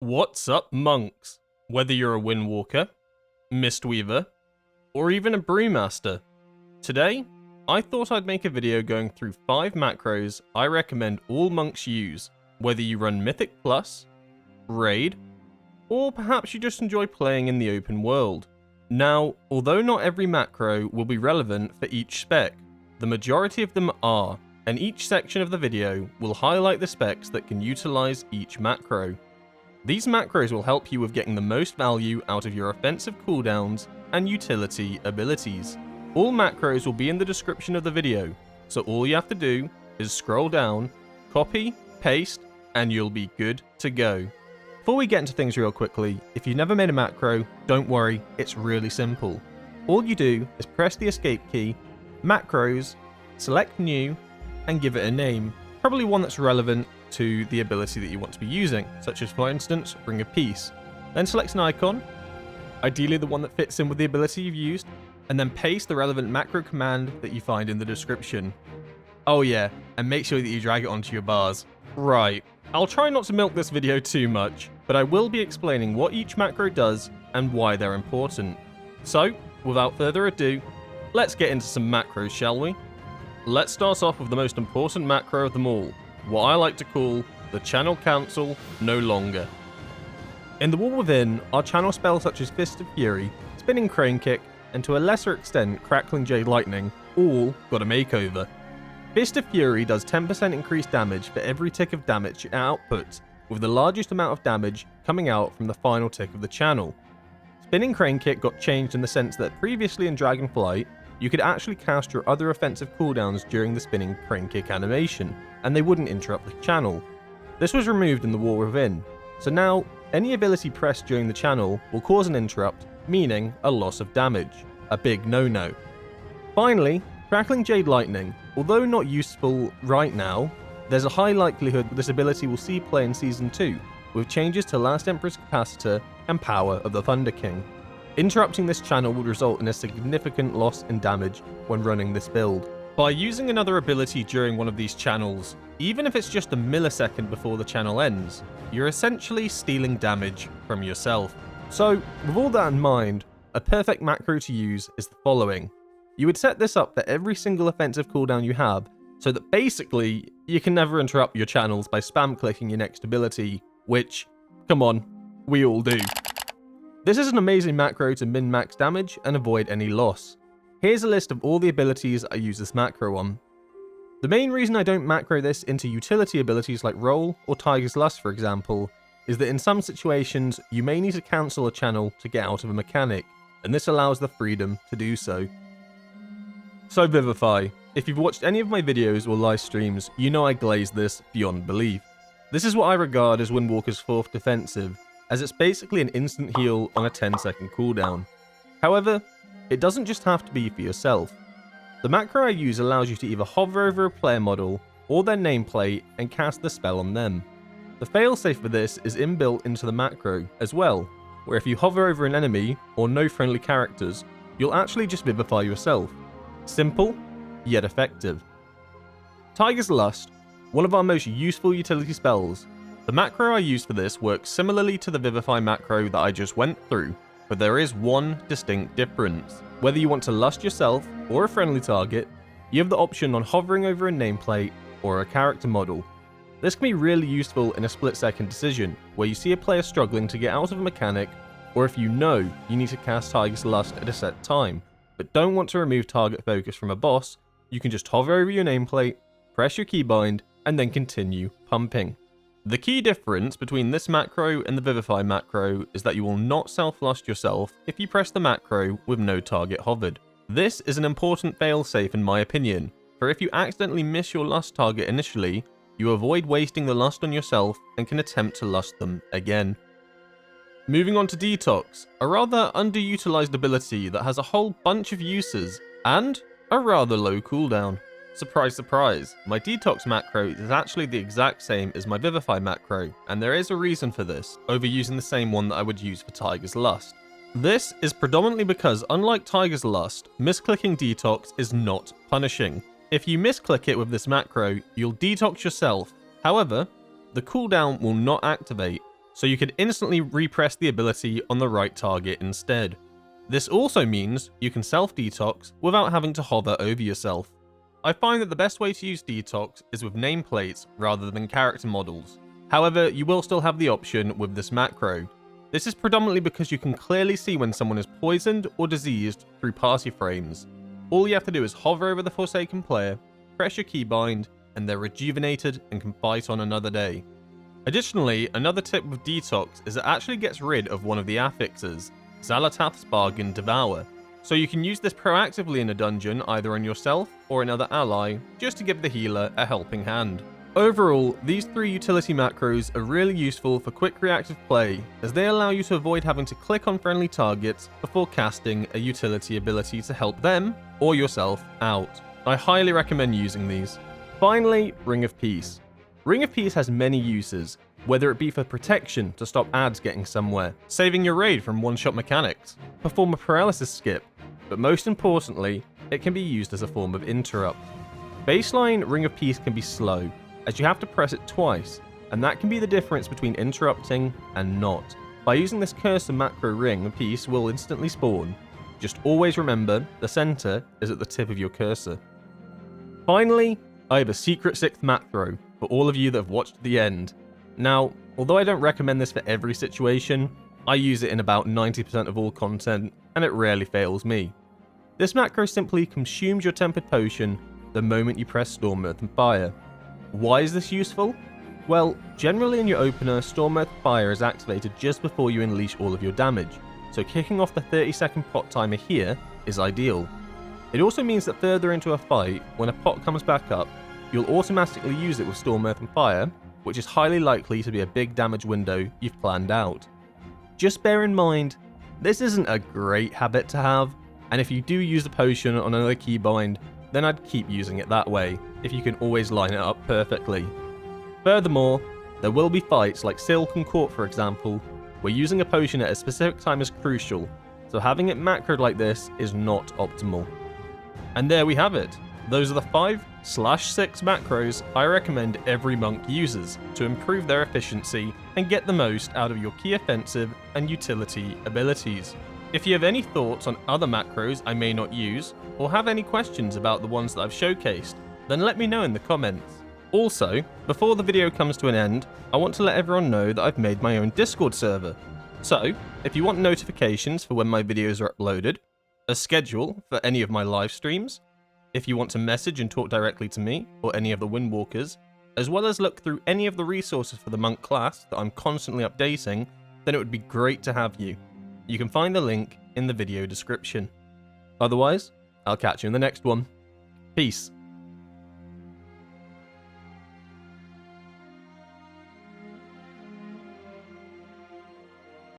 What's up, monks? Whether you're a Windwalker, Mistweaver, or even a Brewmaster, today I thought I'd make a video going through 5 macros I recommend all monks use, whether you run Mythic Plus, Raid, or perhaps you just enjoy playing in the open world. Now, although not every macro will be relevant for each spec, the majority of them are, and each section of the video will highlight the specs that can utilize each macro. These macros will help you with getting the most value out of your offensive cooldowns and utility abilities. All macros will be in the description of the video, so all you have to do is scroll down, copy, paste, and you'll be good to go. Before we get into things real quickly, if you've never made a macro, don't worry, it's really simple. All you do is press the escape key, macros, select new, and give it a name, probably one that's relevant to the ability that you want to be using, such as for instance, Ring of Peace. Then select an icon, ideally the one that fits in with the ability you've used, and then paste the relevant macro command that you find in the description. Oh yeah, and make sure that you drag it onto your bars. Right, I'll try not to milk this video too much, but I will be explaining what each macro does and why they're important. So, without further ado, let's get into some macros, shall we? Let's start off with the most important macro of them all, what I like to call the channel cancel no longer. In the War Within, our channel spells such as Fist of Fury, Spinning Crane Kick, and to a lesser extent Crackling Jade Lightning, all got a makeover. Fist of Fury does 10% increased damage for every tick of damage it outputs, with the largest amount of damage coming out from the final tick of the channel. Spinning Crane Kick got changed in the sense that previously in Dragonflight, you could actually cast your other offensive cooldowns during the Spinning Crane Kick animation, and they wouldn't interrupt the channel. This was removed in the War Within, so now any ability pressed during the channel will cause an interrupt, meaning a loss of damage, a big no-no. Finally, Crackling Jade Lightning, although not useful right now, there's a high likelihood this ability will see play in Season 2, with changes to Last Emperor's Capacitor and Power of the Thunder King. Interrupting this channel would result in a significant loss in damage when running this build. By using another ability during one of these channels, even if it's just a millisecond before the channel ends, you're essentially stealing damage from yourself. So, with all that in mind, a perfect macro to use is the following. You would set this up for every single offensive cooldown you have, so that basically, you can never interrupt your channels by spam clicking your next ability, which, come on, we all do. This is an amazing macro to min-max damage and avoid any loss. Here's a list of all the abilities I use this macro on. The main reason I don't macro this into utility abilities like Roll or Tiger's Lust for example, is that in some situations you may need to cancel a channel to get out of a mechanic, and this allows the freedom to do so. So Vivify, if you've watched any of my videos or live streams, you know I glaze this beyond belief. This is what I regard as Windwalker's 4th defensive, as it's basically an instant heal on a 10-second cooldown. However, it doesn't just have to be for yourself. The macro I use allows you to either hover over a player model or their nameplate and cast the spell on them. The failsafe for this is inbuilt into the macro as well, where if you hover over an enemy or no friendly characters, you'll actually just vivify yourself. Simple, yet effective. Tiger's Lust, one of our most useful utility spells. The macro I use for this works similarly to the Vivify macro that I just went through, but there is one distinct difference. Whether you want to lust yourself or a friendly target, you have the option on hovering over a nameplate or a character model. This can be really useful in a split-second decision, where you see a player struggling to get out of a mechanic, or if you know you need to cast Tiger's Lust at a set time, but don't want to remove target focus from a boss, you can just hover over your nameplate, press your keybind, and then continue pumping. The key difference between this macro and the Vivify macro is that you will not self-lust yourself if you press the macro with no target hovered. This is an important failsafe in my opinion, for if you accidentally miss your lust target initially, you avoid wasting the lust on yourself and can attempt to lust them again. Moving on to Detox, a rather underutilized ability that has a whole bunch of uses and a rather low cooldown. Surprise, surprise, my Detox macro is actually the exact same as my Vivify macro, and there is a reason for this, over using the same one that I would use for Tiger's Lust. This is predominantly because, unlike Tiger's Lust, misclicking Detox is not punishing. If you misclick it with this macro, you'll detox yourself. However, the cooldown will not activate, so you could instantly repress the ability on the right target instead. This also means you can self-detox without having to hover over yourself. I find that the best way to use detox is with nameplates rather than character models. However, you will still have the option with this macro. This is predominantly because you can clearly see when someone is poisoned or diseased through party frames. All you have to do is hover over the Forsaken player, press your keybind, and they're rejuvenated and can fight on another day. Additionally, another tip with detox is it actually gets rid of one of the affixes, Xal'atath's Bargain Devour, so you can use this proactively in a dungeon either on yourself or another ally, just to give the healer a helping hand. Overall, these 3 utility macros are really useful for quick reactive play, as they allow you to avoid having to click on friendly targets before casting a utility ability to help them, or yourself, out. I highly recommend using these. Finally, Ring of Peace. Ring of Peace has many uses, whether it be for protection to stop ads getting somewhere, saving your raid from one-shot mechanics, perform a paralysis skip, but most importantly, it can be used as a form of interrupt. Baseline Ring of Peace can be slow, as you have to press it twice, and that can be the difference between interrupting and not. By using this cursor macro, Ring of Peace will instantly spawn. Just always remember, the center is at the tip of your cursor. Finally, I have a secret 6th macro for all of you that have watched to the end. Now, although I don't recommend this for every situation, I use it in about 90% of all content, and it rarely fails me. This macro simply consumes your tempered potion the moment you press Storm, Earth and Fire. Why is this useful? Well, generally in your opener, Storm, Earth, Fire is activated just before you unleash all of your damage, so kicking off the 30-second pot timer here is ideal. It also means that further into a fight, when a pot comes back up, you'll automatically use it with Storm, Earth and Fire, which is highly likely to be a big damage window you've planned out. Just bear in mind, this isn't a great habit to have, and if you do use the potion on another keybind, then I'd keep using it that way, if you can always line it up perfectly. Furthermore, there will be fights like Silken Court for example, where using a potion at a specific time is crucial, so having it macroed like this is not optimal. And there we have it. Those are the 5/6 macros I recommend every monk uses to improve their efficiency and get the most out of your key offensive and utility abilities. If you have any thoughts on other macros I may not use, or have any questions about the ones that I've showcased, then let me know in the comments. Also, before the video comes to an end, I want to let everyone know that I've made my own Discord server. So, if you want notifications for when my videos are uploaded, a schedule for any of my live streams, if you want to message and talk directly to me or any of the Windwalkers, as well as look through any of the resources for the monk class that I'm constantly updating, then it would be great to have you. You can find the link in the video description. Otherwise, I'll catch you in the next one. Peace.